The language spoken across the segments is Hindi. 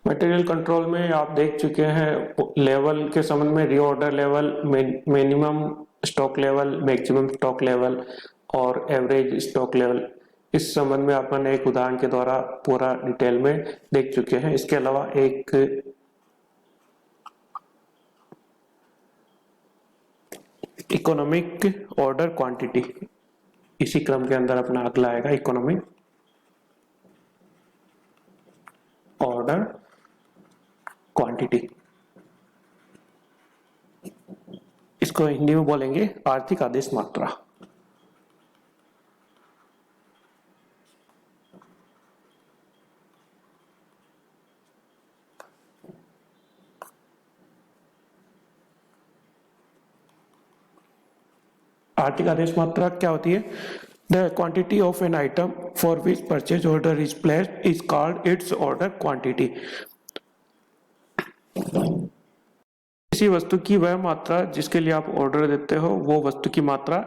मटेरियल कंट्रोल में आप देख चुके हैं लेवल के संबंध में, reorder level, minimum stock level, maximum stock level और एवरेज स्टॉक लेवल। इस संबंध में अपन एक उदाहरण के द्वारा पूरा डिटेल में देख चुके हैं। इसके अलावा एक इकोनॉमिक ऑर्डर क्वांटिटी, इसी क्रम के अंदर अपना अगला आएगा इकोनॉमिक ऑर्डर क्वांटिटी। इसको हिंदी में बोलेंगे आर्थिक आदेश मात्रा। आर्थिक आदेश मात्रा क्या होती है? The quantity of an item for which purchase order is placed is called its order quantity. किसी वस्तु की वह मात्रा जिसके लिए आप ऑर्डर देते हो वो वस्तु की मात्रा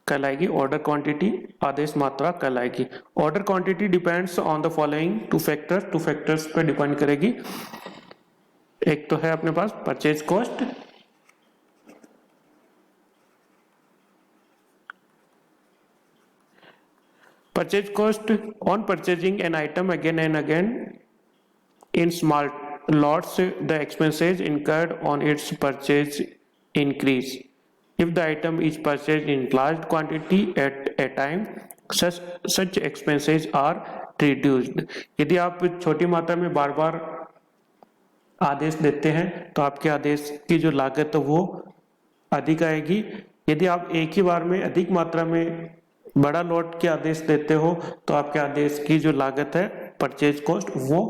कहलाएगी ऑर्डर क्वांटिटी, आदेश मात्रा कहलाएगी। Order quantity depends on the following two factors पे डिपेंड करेगी। एक तो है अपने पास purchase cost, purchase cost on purchasing an item again and again in small lots, the expenses incurred on its purchase increase. If the item is purchased in large quantity at a time, such expenses are reduced. यदि आप छोटी मात्रा में बार बार आदेश देते हैं तो आपके आदेश की जो लागत है वो अधिक आएगी। यदि आप एक ही बार में अधिक मात्रा में बड़ा लॉट के आदेश देते हो तो आपके आदेश की जो लागत है परचेज कॉस्ट वो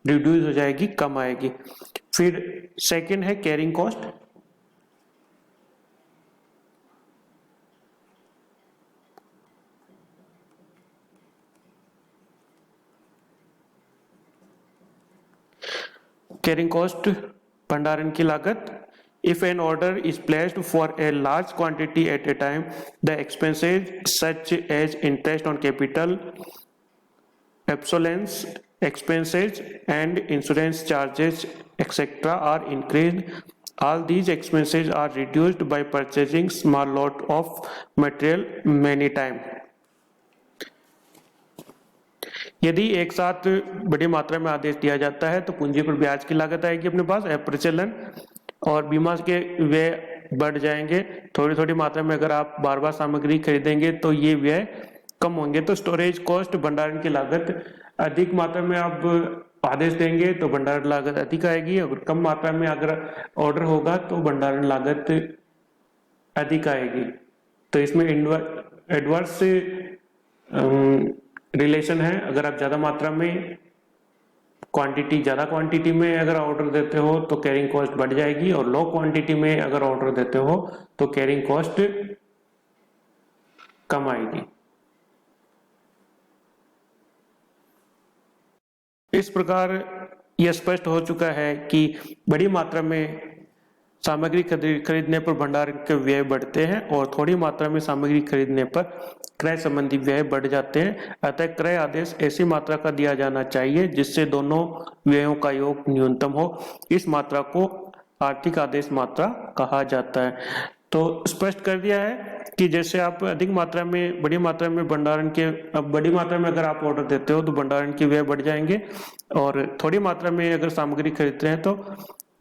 रिड्यूस हो जाएगी, कम आएगी। फिर सेकंड है कैरिंग कॉस्ट। कैरिंग कॉस्ट भंडारण की लागत। If an order is placed for a large quantity at a time, the expenses such as interest on capital, obsolescence expenses and insurance charges, etc. are increased. All these expenses are reduced by purchasing small lot of material many times. यदि एक साथ बड़ी मात्रा में आदेश दिया जाता है तो पूंजी पर ब्याज की लागत आएगी अपने पास, अप्रचलन और बीमा के व्यय बढ़ जाएंगे। थोड़ी थोड़ी मात्रा में अगर आप बार बार सामग्री खरीदेंगे तो ये व्यय कम होंगे। तो स्टोरेज कॉस्ट भंडारण की लागत, अधिक मात्रा में आप आदेश देंगे तो भंडारण लागत अधिक आएगी, अगर कम मात्रा में अगर ऑर्डर होगा तो भंडारण लागत अधिक आएगी। तो इसमें एडवर्स रिलेशन है। अगर आप ज्यादा मात्रा में ज्यादा क्वांटिटी में अगर ऑर्डर देते हो तो कैरिंग कॉस्ट बढ़ जाएगी, और लो क्वांटिटी में अगर ऑर्डर देते हो तो कैरिंग कॉस्ट कम आएगी। इस प्रकार यह स्पष्ट हो चुका है कि बड़ी मात्रा में सामग्री खरीदने पर भंडारण के व्यय बढ़ते हैं और थोड़ी मात्रा में सामग्री खरीदने पर क्रय संबंधी व्यय बढ़ जाते हैं। अतः क्रय आदेश ऐसी मात्रा का दिया जाना चाहिए जिससे दोनों व्ययों का योग न्यूनतम हो। इस मात्रा को आर्थिक आदेश मात्रा कहा जाता है। तो स्पष्ट कर दिया है कि जैसे आप अधिक मात्रा में बड़ी मात्रा में भंडारण के, अब बड़ी मात्रा में अगर आप ऑर्डर देते हो तो भंडारण के व्यय बढ़ जाएंगे, और थोड़ी मात्रा में अगर सामग्री खरीदते हैं तो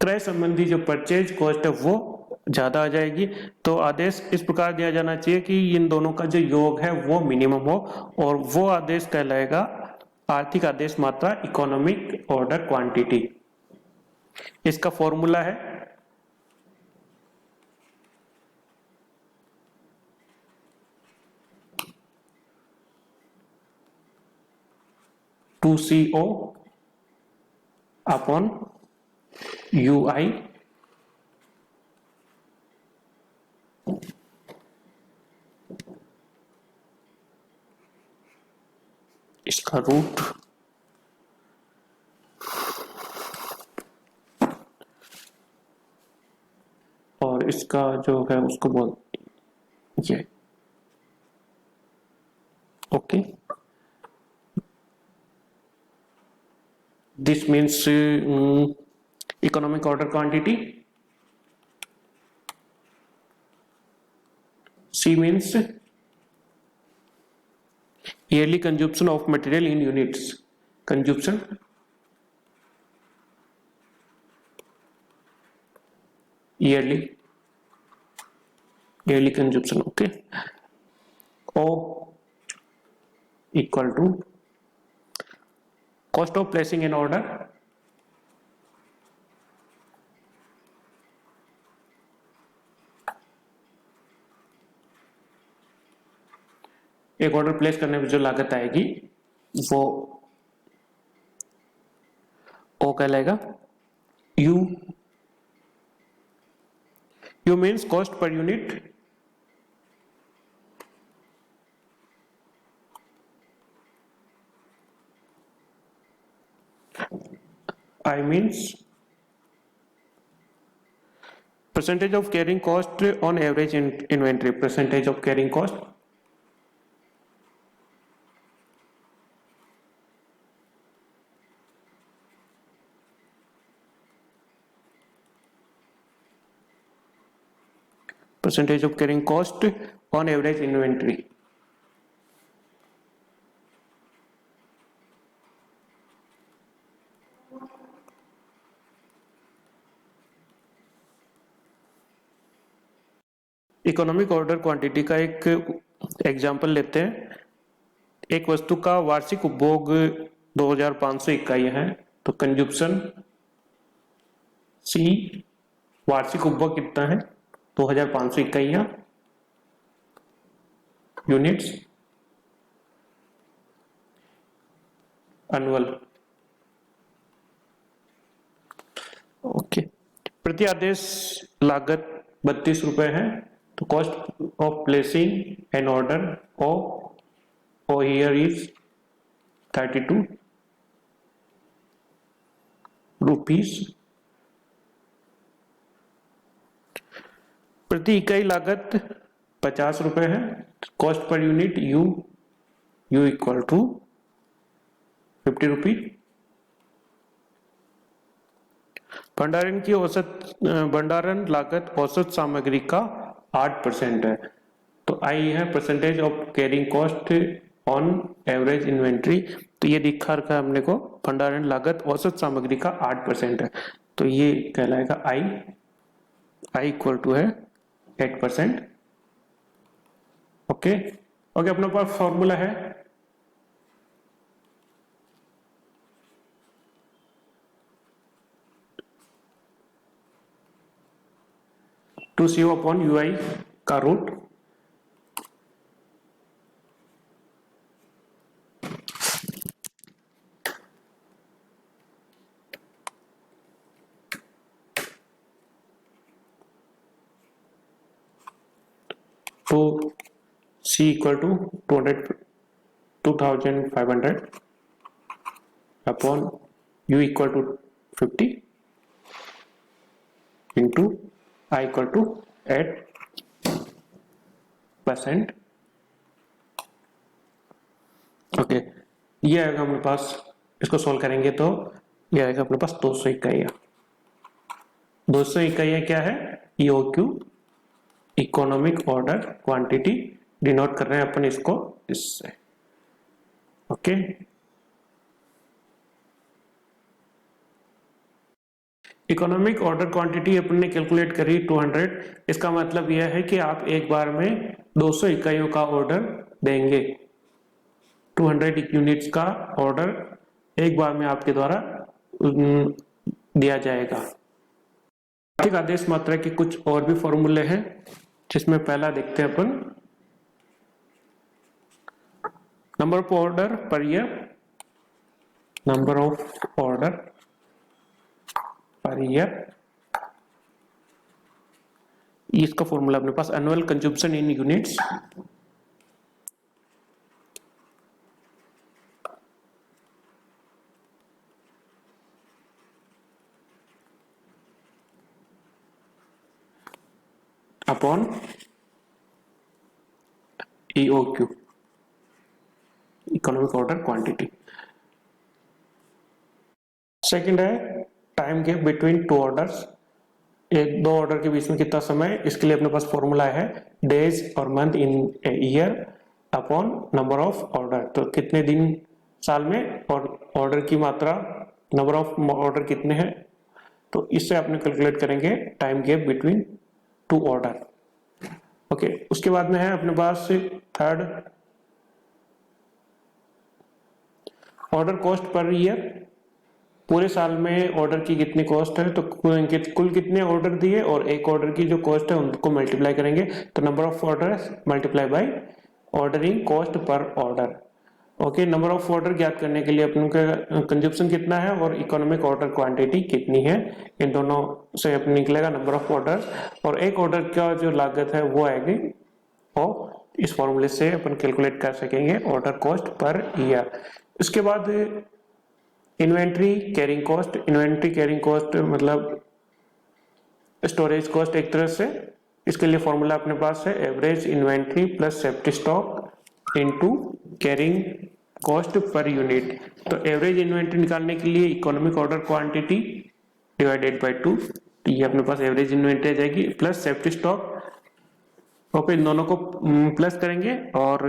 क्रय संबंधी जो परचेज कॉस्ट है वो ज्यादा आ जाएगी। तो आदेश इस प्रकार दिया जाना चाहिए कि इन दोनों का जो योग है वो मिनिमम हो, और वो आदेश कहलाएगा आर्थिक आदेश मात्रा, इकोनॉमिक ऑर्डर क्वांटिटी। इसका फॉर्मूला है CO अपॉन UI इसका रूट और इसका जो है उसको बोल ये okay. This means economic order quantity. C means yearly consumption of material in units. Consumption. Yearly consumption. Okay. O equal to cost of placing an order. एक ऑर्डर प्लेस करने में जो लागत आएगी वो ओ कहलाएगा. U means cost per unit. I means percentage of carrying cost on average inventory. Percentage of carrying cost. Percentage of carrying cost on average inventory. Economic order quantity का एक एग्जांपल लेते हैं. एक वस्तु का वार्षिक उपभोग 2500 इकाई है, तो कंजप्शन सी वार्षिक उपभोग कितना है 2500 इकाइयां. Units annual. ओके. प्रति आदेश लागत 32 रुपए है, तो cost of placing an order O here is 32 rupees. प्रति इकाई लागत 50 रुपए है, cost per unit U equal to 50 rupees. भंडारण की भंडारण लागत औसत सामग्री का 8% है, तो आई है percentage of carrying cost on average inventory. तो ये दिखा रखा है हमने को भंडारण लागत औसत सामग्री का 8% है, तो ये कहलाएगा आई इक्वल टू है 8%. ओके. अपने पास फॉर्मूला है two C upon U I का रूट. तो C equal to 2500 upon U equal to 50 into I equal to 8%. Okay. ये आएगा अपने पास, इसको सॉल्व करेंगे तो ये आएगा अपने पास 200 इकाइयां. 200 इकाइयां क्या है, EOQ economic order quantity. Denote कर रहे हैं अपन इसको इससे. ओके. इकोनॉमिक ऑर्डर क्वांटिटी अपन ने कैलकुलेट करी 200. इसका मतलब यह है कि आप एक बार में 200 इकाइयों का ऑर्डर देंगे. 200 यूनिट्स का ऑर्डर एक बार में आपके द्वारा दिया जाएगा. आर्थिक आदेश मात्रा के कुछ और भी फॉर्मूले हैं, जिसमें पहला देखते हैं अपन number of order per year. Number of order per year, इसका फॉर्मूला अपने पास annual consumption in units. Upon EOQ economic order quantity. Second है time gap between two orders, एक दो ऑर्डर के बीच में कितना समय, इसके लिए अपने पास फॉर्मूला है डेज और month in a year upon number of order. तो कितने दिन साल में और ऑर्डर की मात्रा, नंबर ऑफ ऑर्डर कितने हैं, तो इससे आपने कैलकुलेट करेंगे time gap between two order. Okay, उसके बाद में है अपने पास third order cost per year, पूरे साल में ऑर्डर की कितनी कॉस्ट है, तो कुल कितने ऑर्डर दिए और एक ऑर्डर की जो कॉस्ट है उनको मल्टीप्लाई करेंगे, तो number of order multiply by ordering cost per order. Okay, number of order ज्ञात करने के लिए अपन का कंजप्शन कितना है और इकोनॉमिक ऑर्डर क्वांटिटी कितनी है, इन दोनों से अपन निकलेगा नंबर ऑफ ऑर्डर, और एक ऑर्डर का जो लागत है वो आएगी, और इस फॉर्मूले से अपन कैलकुलेट कर सकेंगे ऑर्डर कॉस्ट पर ईयर। उसके बाद inventory carrying cost, inventory carrying cost मतलब स्टोरेज कॉस्ट एक तरह से, इसके लिए फॉर्मूला अपने पास है average inventory plus safety stock into carrying cost per unit. तो एवरेज इन्वेंट्री निकालने के लिए economic order quantity divided by 2, तो ये अपने पास एवरेज इन्वेंट्री आ जाएगी, प्लस सेफ्टी स्टॉक, ओके, इन दोनों को प्लस करेंगे और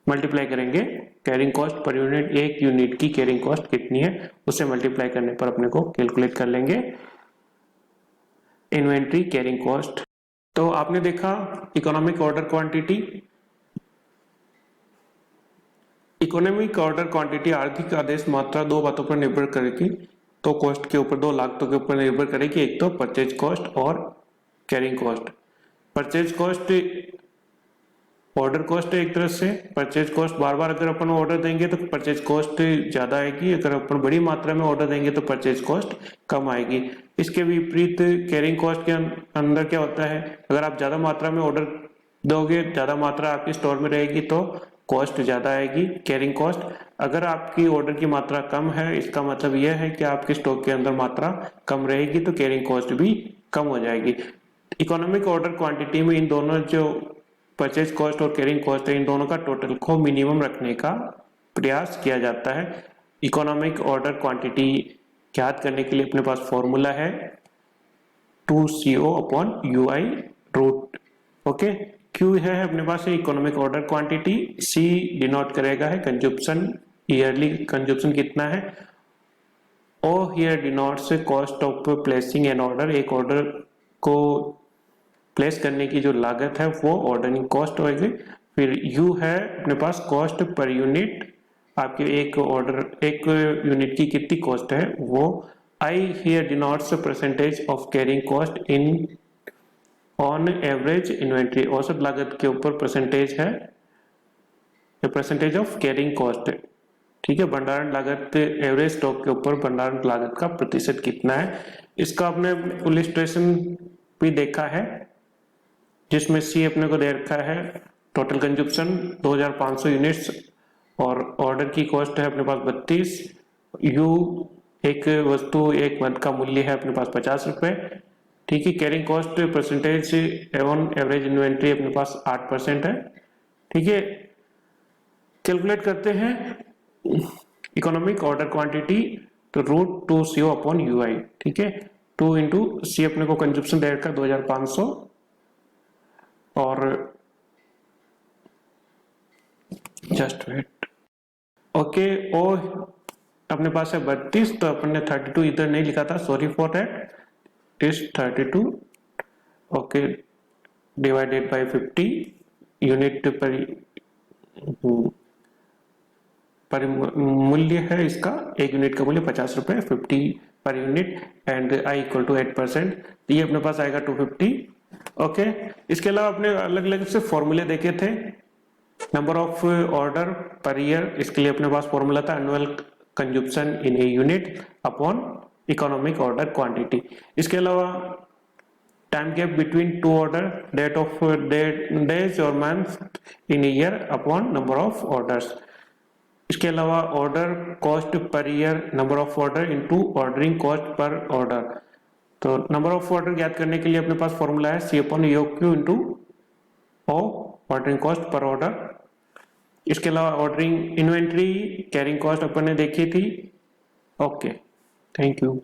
मल्टीप्लाई करेंगे कैरिंग कॉस्ट पर यूनिट, एक यूनिट की कैरिंग कॉस्ट कितनी है उससे मल्टीप्लाई करने पर अपने को कैलकुलेट कर लेंगे इन्वेंट्री कैरिंग कॉस्ट। तो आपने देखा economic order quantity, economic order quantity आर्थिक आदेश मात्रा दो बातों पर निर्भर करेगी, तो कॉस्ट के ऊपर, दो लागतों के ऊपर निर्भर करेगी, एक तो परचेज कॉस्ट और carrying cost. Purchase cost order cost है एक तरह से, परचेज कॉस्ट बार बार अगर अपन ऑर्डर देंगे तो परचेज कॉस्ट ज्यादा आएगी, अगर अपन बड़ी मात्रा में ऑर्डर देंगे तो परचेज कॉस्ट कम आएगी। इसके विपरीत कैरिंग कॉस्ट के अंदर क्या होता है, अगर आप ज्यादा मात्रा में ऑर्डर दोगे, ज्यादा मात्रा आपके स्टोर में रहेगी तो कॉस्ट ज्यादा आएगी कैरिंग कॉस्ट। अगर आपकी ऑर्डर की मात्रा कम है, इसका मतलब यह है कि आपके स्टॉक के अंदर मात्रा कम रहेगी तो कैरिंग कॉस्ट भी कम हो जाएगी। इकोनॉमिक ऑर्डर क्वांटिटी में इन दोनों जो परचेज कॉस्ट और कैरिंग कॉस्ट है, इन दोनों का टोटल को मिनिमम रखने का प्रयास किया जाता है। इकोनॉमिक ऑर्डर क्वांटिटी ज्ञात करने के लिए अपने पास फॉर्मूला है 2CO upon UI root. Okay, Q है अपने पास economic order quantity, C denote करेगा है कंजप्शन, ईयरली कंजप्शन कितना है, O here denotes cost of placing an order, एक ऑर्डर को प्लेस करने की जो लागत है वो ऑर्डरिंग कॉस्ट होगी। फिर U है अपने पास कॉस्ट पर यूनिट, आपके एक ऑर्डर, एक यूनिट की कितनी कॉस्ट है वो। I here denotes percentage of carrying cost in on average inventory, औसत लागत के ऊपर परसेंटेज है, परसेंटेज ऑफ कैरिंग कॉस्ट, ठीक है, भंडारण लागत, एवरेज स्टॉक के ऊपर भंडारण लागत का प्रतिशत कितना है। इसका आपने इलस्ट्रेशन भी देखा है जिसमें C अपने को दे रखा है टोटल कंजप्शन 2500 यूनिट्स और ऑर्डर की कॉस्ट है अपने पास 32, U एक वस्तु एक मद का मूल्य है अपने पास 50 रुपए, ठीक है, कैरिंग कॉस्ट परसेंटेज एवं एवरेज इन्वेंट्री अपने पास 8% है, ठीक है। कैलकुलेट करते हैं इकोनॉमिक ऑर्डर क्वांटिटी, तो रूट 2CO अपॉन UI, ठीक है, 2 इंटू C अपने को कंजप्शन दे रखा 2500 और जस्ट वेट, ओके, ओ अपने पास है 32, तो अपन ने 32 इधर नहीं लिखा था, sorry for that, is 32, okay, divided by 50 unit पर मूल्य है इसका, एक यूनिट का मूल्य 50 रुपए, 50 per unit and I equal to 8%, तो ये अपने पास आएगा 250। ओके, इसके अलावा अपने अलग अलग से फॉर्मूले देखे थे, number of order per year, इसके लिए अपने पास फॉर्मूला था annual consumption in a unit upon economic order quantity. इसके अलावा time gap between two order, date of days और month in year upon number of orders. इसके अलावा order cost per year, number of order into ordering cost per order. तो नंबर ऑफ ऑर्डर ज्ञात करने के लिए अपने पास फॉर्मूला है C upon EOQ into O ordering cost per order. इसके अलावा ऑर्डरिंग इन्वेंट्री कैरिंग कॉस्ट अपन ने देखी थी, ओके, थैंक यू।